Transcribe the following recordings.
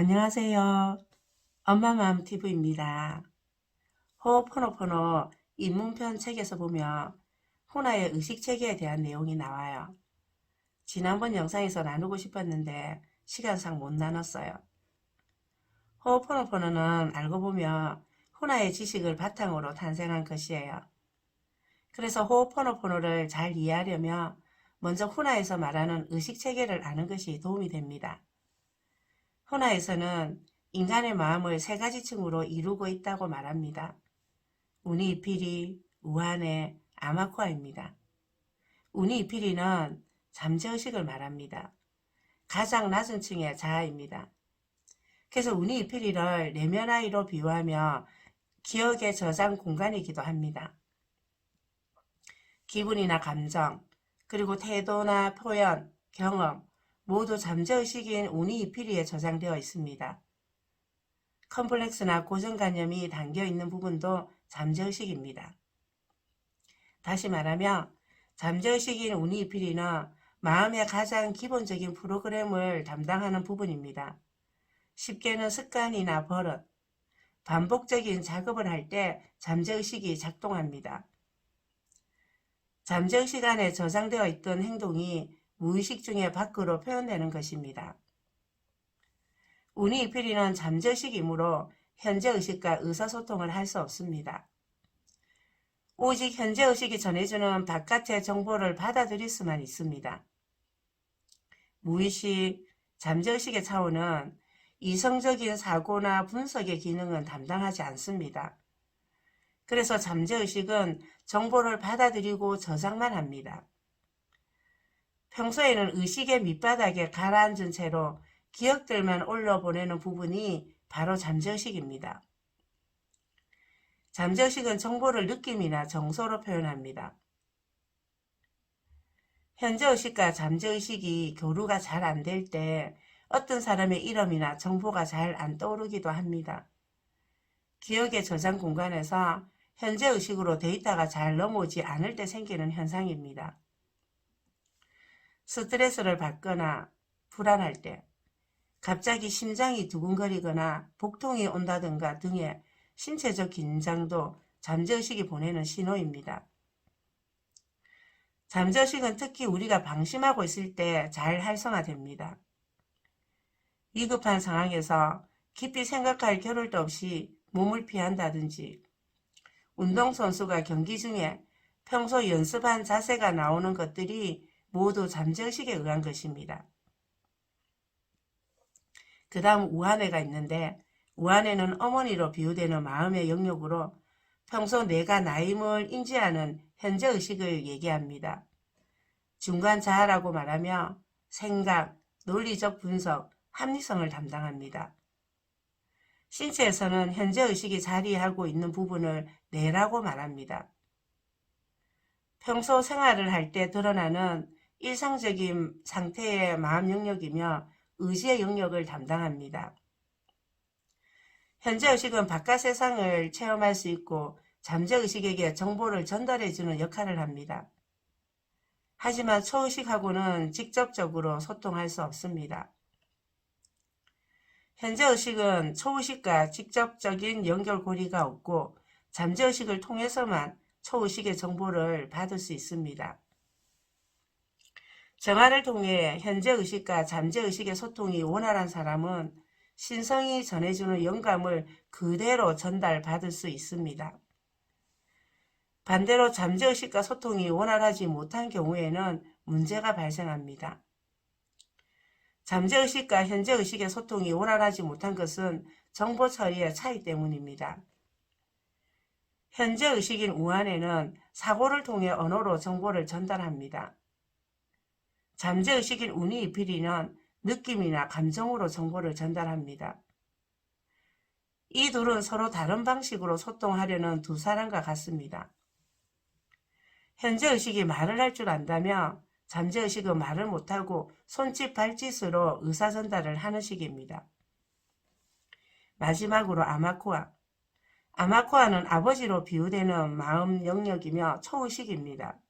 안녕하세요. 엄마맘 TV입니다. 호호포노포노 입문편 책에서 보면 호나의 의식체계에 대한 내용이 나와요. 지난번 영상에서 나누고 싶었는데 시간상 못 나눴어요. 호호포노포노는 알고 보면 호나의 지식을 바탕으로 탄생한 것이에요. 그래서 호호포노포노를 잘 이해하려면 먼저 호나에서 말하는 의식체계를 아는 것이 도움이 됩니다. 호나에서는 인간의 마음을 세 가지 층으로 이루고 있다고 말합니다. 우니이피리, 우아네, 아마쿠아입니다. 우니이피리는 잠재의식을 말합니다. 가장 낮은 층의 자아입니다. 그래서 우니이피리를 내면아이로 비유하며 기억의 저장 공간이기도 합니다. 기분이나 감정, 그리고 태도나 표현, 경험, 모두 잠재의식인 우니이피리에 저장되어 있습니다. 컴플렉스나 고정관념이 담겨있는 부분도 잠재의식입니다. 다시 말하면 잠재의식인 우니이피리는 마음의 가장 기본적인 프로그램을 담당하는 부분입니다. 쉽게는 습관이나 버릇, 반복적인 작업을 할 때 잠재의식이 작동합니다. 잠재의식 안에 저장되어 있던 행동이 무의식 중에 밖으로 표현되는 것입니다. 우니이피리는 잠재의식이므로 현재의식과 의사소통을 할 수 없습니다. 오직 현재의식이 전해주는 바깥의 정보를 받아들일 수만 있습니다. 무의식, 잠재의식의 차원은 이성적인 사고나 분석의 기능은 담당하지 않습니다. 그래서 잠재의식은 정보를 받아들이고 저장만 합니다. 평소에는 의식의 밑바닥에 가라앉은 채로 기억들만 올려보내는 부분이 바로 잠재의식입니다. 잠재의식은 정보를 느낌이나 정서로 표현합니다. 현재의식과 잠재의식이 교류가 잘 안 될 때 어떤 사람의 이름이나 정보가 잘 안 떠오르기도 합니다. 기억의 저장 공간에서 현재의식으로 데이터가 잘 넘어오지 않을 때 생기는 현상입니다. 스트레스를 받거나 불안할 때, 갑자기 심장이 두근거리거나 복통이 온다든가 등의 신체적 긴장도 잠재의식이 보내는 신호입니다. 잠재의식은 특히 우리가 방심하고 있을 때 잘 활성화됩니다. 위급한 상황에서 깊이 생각할 겨를도 없이 몸을 피한다든지, 운동선수가 경기 중에 평소 연습한 자세가 나오는 것들이 모두 잠재의식에 의한 것입니다. 그 다음 우아뇌가 있는데, 우아뇌는 어머니로 비유되는 마음의 영역으로 평소 내가 나임을 인지하는 현재의식을 얘기합니다. 중간 자아라고 말하며 생각, 논리적 분석, 합리성을 담당합니다. 신체에서는 현재의식이 자리하고 있는 부분을 뇌라고 말합니다. 평소 생활을 할 때 드러나는 일상적인 상태의 마음 영역이며 의지의 영역을 담당합니다. 현재의식은 바깥 세상을 체험할 수 있고 잠재의식에게 정보를 전달해주는 역할을 합니다. 하지만 초의식하고는 직접적으로 소통할 수 없습니다. 현재의식은 초의식과 직접적인 연결고리가 없고 잠재의식을 통해서만 초의식의 정보를 받을 수 있습니다. 정화를 통해 현재의식과 잠재의식의 소통이 원활한 사람은 신성이 전해주는 영감을 그대로 전달받을 수 있습니다. 반대로 잠재의식과 소통이 원활하지 못한 경우에는 문제가 발생합니다. 잠재의식과 현재의식의 소통이 원활하지 못한 것은 정보 처리의 차이 때문입니다. 현재의식인 우한에는 사고를 통해 언어로 정보를 전달합니다. 잠재의식인 우니이피리는 느낌이나 감정으로 정보를 전달합니다. 이 둘은 서로 다른 방식으로 소통하려는 두 사람과 같습니다. 현재의식이 말을 할 줄 안다며 잠재의식은 말을 못하고 손짓 발짓으로 의사전달을 하는 식입니다. 마지막으로 아마쿠아. 아마쿠아는 아버지로 비유되는 마음 영역이며 초의식입니다.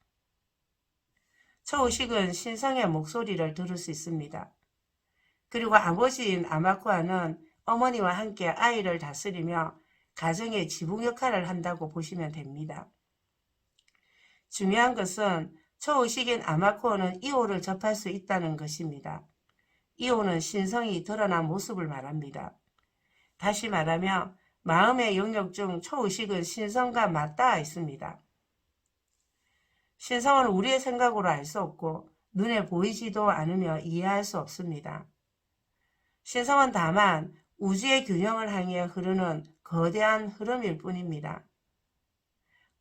초의식은 신성의 목소리를 들을 수 있습니다. 그리고 아버지인 아마쿠아는 어머니와 함께 아이를 다스리며 가정의 지붕 역할을 한다고 보시면 됩니다. 중요한 것은 초의식인 아마쿠어는 이호를 접할 수 있다는 것입니다. 이호는 신성이 드러난 모습을 말합니다. 다시 말하면 마음의 영역 중 초의식은 신성과 맞닿아 있습니다. 신성은 우리의 생각으로 알 수 없고 눈에 보이지도 않으며 이해할 수 없습니다. 신성은 다만 우주의 균형을 향해 흐르는 거대한 흐름일 뿐입니다.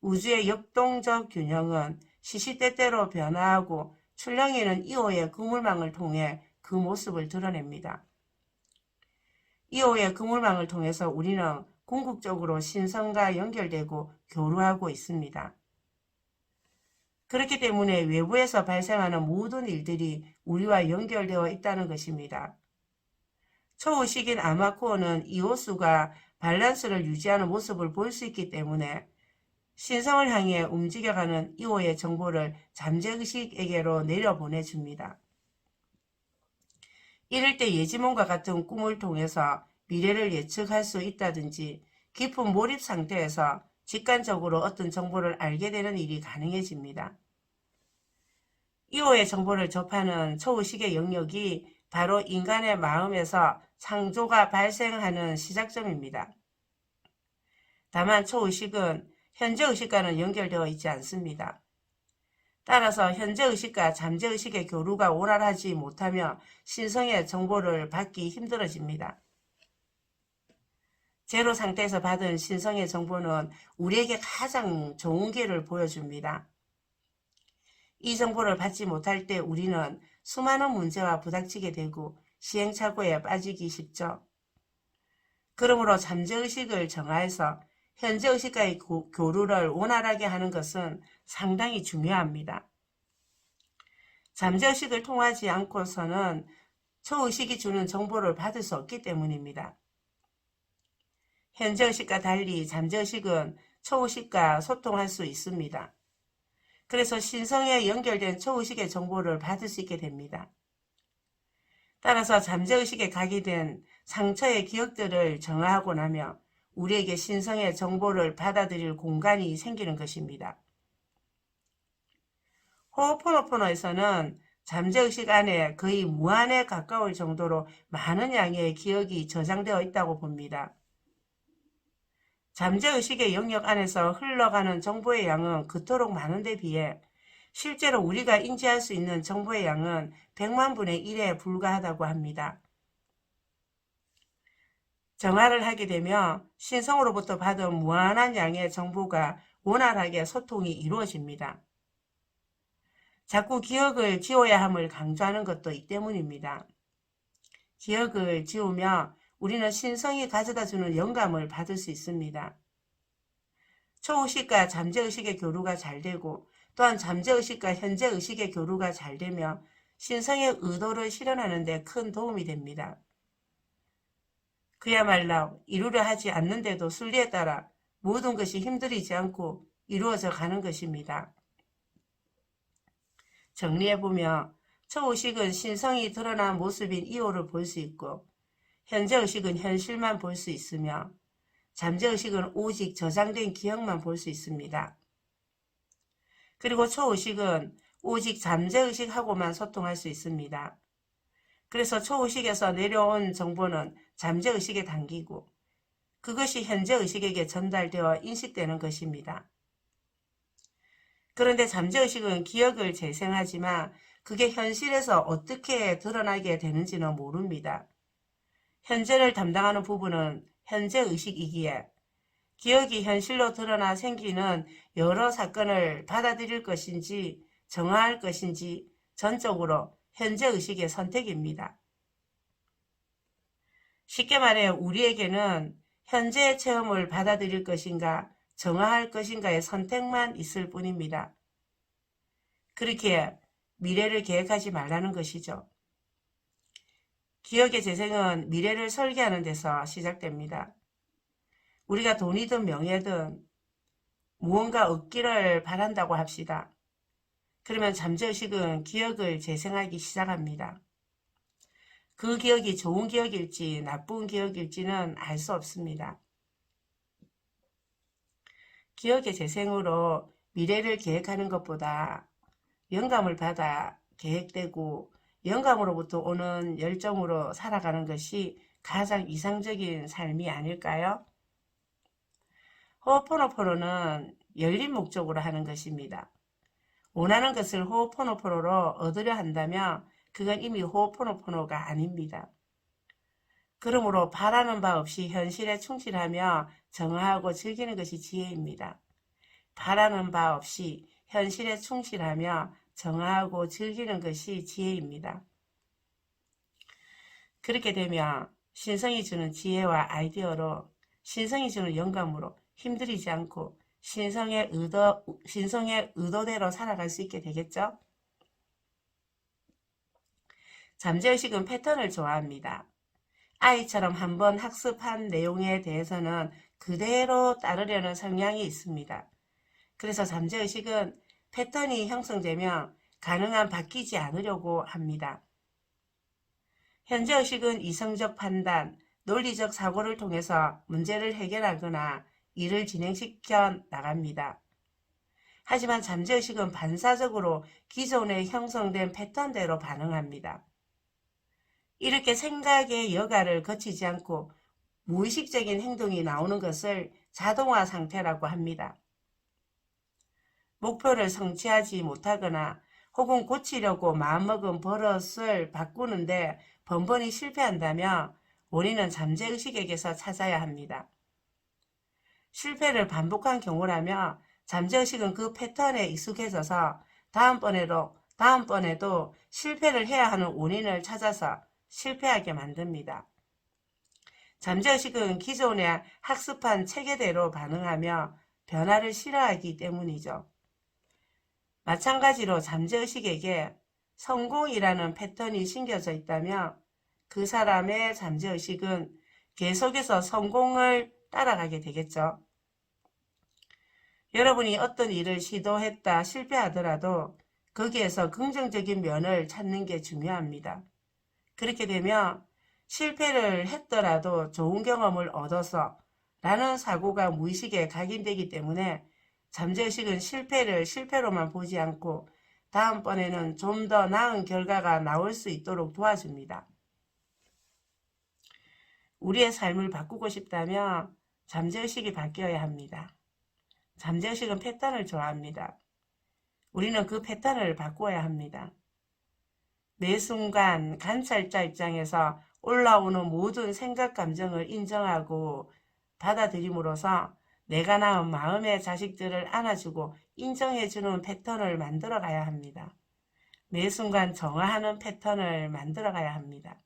우주의 역동적 균형은 시시때때로 변화하고 출렁이는 이호의 그물망을 통해 그 모습을 드러냅니다. 이호의 그물망을 통해서 우리는 궁극적으로 신성과 연결되고 교류하고 있습니다. 그렇기 때문에 외부에서 발생하는 모든 일들이 우리와 연결되어 있다는 것입니다. 초의식인 아마쿠어는 이호수가 밸런스를 유지하는 모습을 볼 수 있기 때문에 신성을 향해 움직여가는 이호의 정보를 잠재의식에게로 내려보내줍니다. 이럴 때 예지몽과 같은 꿈을 통해서 미래를 예측할 수 있다든지 깊은 몰입 상태에서 직관적으로 어떤 정보를 알게 되는 일이 가능해집니다. 이호의 정보를 접하는 초의식의 영역이 바로 인간의 마음에서 창조가 발생하는 시작점입니다. 다만 초의식은 현재의식과는 연결되어 있지 않습니다. 따라서 현재의식과 잠재의식의 교류가 원활하지 못하며 신성의 정보를 받기 힘들어집니다. 제로 상태에서 받은 신성의 정보는 우리에게 가장 좋은 길을 보여줍니다. 이 정보를 받지 못할 때 우리는 수많은 문제와 부닥치게 되고 시행착오에 빠지기 쉽죠. 그러므로 잠재의식을 정화해서 현재의식과의 교류를 원활하게 하는 것은 상당히 중요합니다. 잠재의식을 통하지 않고서는 초의식이 주는 정보를 받을 수 없기 때문입니다. 현재의식과 달리 잠재의식은 초의식과 소통할 수 있습니다. 그래서 신성에 연결된 초의식의 정보를 받을 수 있게 됩니다. 따라서 잠재의식에 각인된 상처의 기억들을 정화하고 나며 우리에게 신성의 정보를 받아들일 공간이 생기는 것입니다. 호오포노포노에서는 잠재의식 안에 거의 무한에 가까울 정도로 많은 양의 기억이 저장되어 있다고 봅니다. 잠재의식의 영역 안에서 흘러가는 정보의 양은 그토록 많은데 비해 실제로 우리가 인지할 수 있는 정보의 양은 100만 분의 1에 불과하다고 합니다. 정화를 하게 되면 신성으로부터 받은 무한한 양의 정보가 원활하게 소통이 이루어집니다. 자꾸 기억을 지워야 함을 강조하는 것도 이 때문입니다. 기억을 지우며 우리는 신성이 가져다주는 영감을 받을 수 있습니다. 초의식과 잠재의식의 교류가 잘 되고 또한 잠재의식과 현재의식의 교류가 잘 되며 신성의 의도를 실현하는 데 큰 도움이 됩니다. 그야말로 이루려 하지 않는데도 순리에 따라 모든 것이 힘들이지 않고 이루어져 가는 것입니다. 정리해보면 초의식은 신성이 드러난 모습인 이호를 볼 수 있고 현재의식은 현실만 볼 수 있으며 잠재의식은 오직 저장된 기억만 볼 수 있습니다. 그리고 초의식은 오직 잠재의식하고만 소통할 수 있습니다. 그래서 초의식에서 내려온 정보는 잠재의식에 담기고 그것이 현재의식에게 전달되어 인식되는 것입니다. 그런데 잠재의식은 기억을 재생하지만 그게 현실에서 어떻게 드러나게 되는지는 모릅니다. 현재를 담당하는 부분은 현재의식이기에 기억이 현실로 드러나 생기는 여러 사건을 받아들일 것인지 정화할 것인지 전적으로 현재의식의 선택입니다. 쉽게 말해 우리에게는 현재의 체험을 받아들일 것인가 정화할 것인가의 선택만 있을 뿐입니다. 그렇게 미래를 계획하지 말라는 것이죠. 기억의 재생은 미래를 설계하는 데서 시작됩니다. 우리가 돈이든 명예든 무언가 얻기를 바란다고 합시다. 그러면 잠재의식은 기억을 재생하기 시작합니다. 그 기억이 좋은 기억일지 나쁜 기억일지는 알 수 없습니다. 기억의 재생으로 미래를 계획하는 것보다 영감을 받아 계획되고 영감으로부터 오는 열정으로 살아가는 것이 가장 이상적인 삶이 아닐까요? 호호포노포노는 열린 목적으로 하는 것입니다. 원하는 것을 호호포노포노로 얻으려 한다면 그건 이미 호호포노포노가 아닙니다. 그러므로 바라는 바 없이 현실에 충실하며 정화하고 즐기는 것이 지혜입니다. 바라는 바 없이 현실에 충실하며 정화하고 즐기는 것이 지혜입니다. 그렇게 되면 신성이 주는 지혜와 아이디어로, 신성이 주는 영감으로 힘들이지 않고 신성의 의도대로 살아갈 수 있게 되겠죠? 잠재의식은 패턴을 좋아합니다. 아이처럼 한번 학습한 내용에 대해서는 그대로 따르려는 성향이 있습니다. 그래서 잠재의식은 패턴이 형성되면 가능한 바뀌지 않으려고 합니다. 현재의식은 이성적 판단, 논리적 사고를 통해서 문제를 해결하거나 일을 진행시켜 나갑니다. 하지만 잠재의식은 반사적으로 기존에 형성된 패턴대로 반응합니다. 이렇게 생각의 여가를 거치지 않고 무의식적인 행동이 나오는 것을 자동화 상태라고 합니다. 목표를 성취하지 못하거나 혹은 고치려고 마음먹은 버릇을 바꾸는데 번번이 실패한다면 원인은 잠재의식에게서 찾아야 합니다. 실패를 반복한 경우라면 잠재의식은 그 패턴에 익숙해져서 다음번에도 실패를 해야 하는 원인을 찾아서 실패하게 만듭니다. 잠재의식은 기존에 학습한 체계대로 반응하며 변화를 싫어하기 때문이죠. 마찬가지로 잠재의식에게 성공이라는 패턴이 심겨져 있다면 그 사람의 잠재의식은 계속해서 성공을 따라가게 되겠죠. 여러분이 어떤 일을 시도했다 실패하더라도 거기에서 긍정적인 면을 찾는 게 중요합니다. 그렇게 되면 실패를 했더라도 좋은 경험을 얻어서 라는 사고가 무의식에 각인되기 때문에 잠재의식은 실패를 실패로만 보지 않고 다음번에는 좀 더 나은 결과가 나올 수 있도록 도와줍니다. 우리의 삶을 바꾸고 싶다면 잠재의식이 바뀌어야 합니다. 잠재의식은 패턴을 좋아합니다. 우리는 그 패턴을 바꾸어야 합니다. 매 순간 관찰자 입장에서 올라오는 모든 생각, 감정을 인정하고 받아들임으로써 내가 낳은 마음의 자식들을 안아주고 인정해주는 패턴을 만들어 가야 합니다. 매 순간 정화하는 패턴을 만들어 가야 합니다.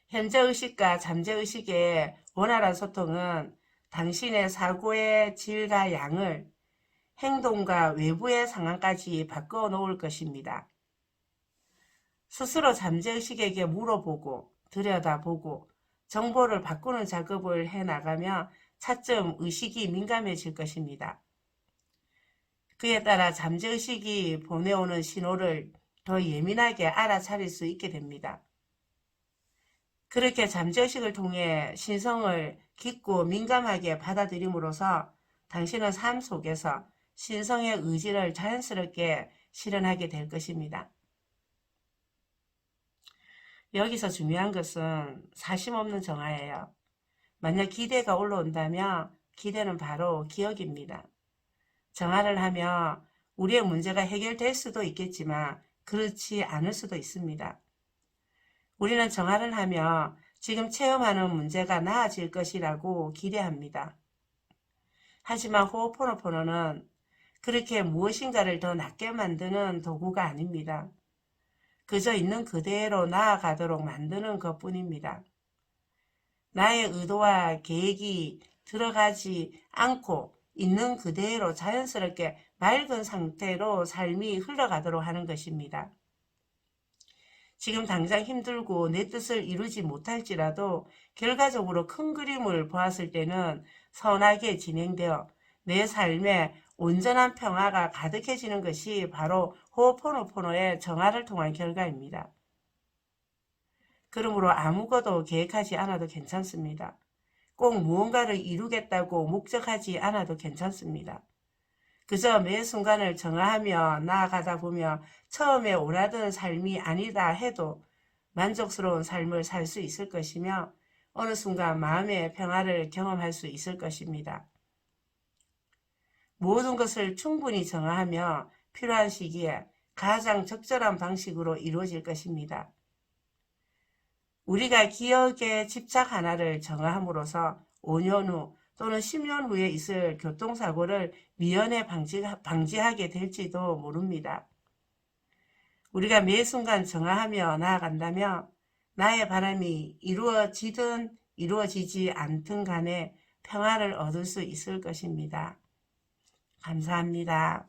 현재의식과 잠재의식의 원활한 소통은 당신의 사고의 질과 양을 행동과 외부의 상황까지 바꿔 놓을 것입니다. 스스로 잠재의식에게 물어보고 들여다보고 정보를 바꾸는 작업을 해나가며 차츰 의식이 민감해질 것입니다. 그에 따라 잠재의식이 보내오는 신호를 더 예민하게 알아차릴 수 있게 됩니다. 그렇게 잠재의식을 통해 신성을 깊고 민감하게 받아들임으로써 당신은 삶 속에서 신성의 의지를 자연스럽게 실현하게 될 것입니다. 여기서 중요한 것은 사심 없는 정화예요. 만약 기대가 올라온다면 기대는 바로 기억입니다. 정화를 하며 우리의 문제가 해결될 수도 있겠지만 그렇지 않을 수도 있습니다. 우리는 정화를 하며 지금 체험하는 문제가 나아질 것이라고 기대합니다. 하지만 호호포노포노는 그렇게 무엇인가를 더 낫게 만드는 도구가 아닙니다. 그저 있는 그대로 나아가도록 만드는 것뿐입니다. 나의 의도와 계획이 들어가지 않고 있는 그대로 자연스럽게 맑은 상태로 삶이 흘러가도록 하는 것입니다. 지금 당장 힘들고 내 뜻을 이루지 못할지라도 결과적으로 큰 그림을 보았을 때는 선하게 진행되어 내 삶에 온전한 평화가 가득해지는 것이 바로 호호포노포노의 정화를 통한 결과입니다. 그러므로 아무것도 계획하지 않아도 괜찮습니다. 꼭 무언가를 이루겠다고 목적하지 않아도 괜찮습니다. 그저 매 순간을 정화하며 나아가다 보면 처음에 원하던 삶이 아니다 해도 만족스러운 삶을 살 수 있을 것이며 어느 순간 마음의 평화를 경험할 수 있을 것입니다. 모든 것을 충분히 정화하며 필요한 시기에 가장 적절한 방식으로 이루어질 것입니다. 우리가 기억의 집착 하나를 정화함으로써 5년 후 또는 10년 후에 있을 교통사고를 미연에 방지하게 될지도 모릅니다. 우리가 매 순간 정화하며 나아간다면 나의 바람이 이루어지든 이루어지지 않든 간에 평화를 얻을 수 있을 것입니다. 감사합니다.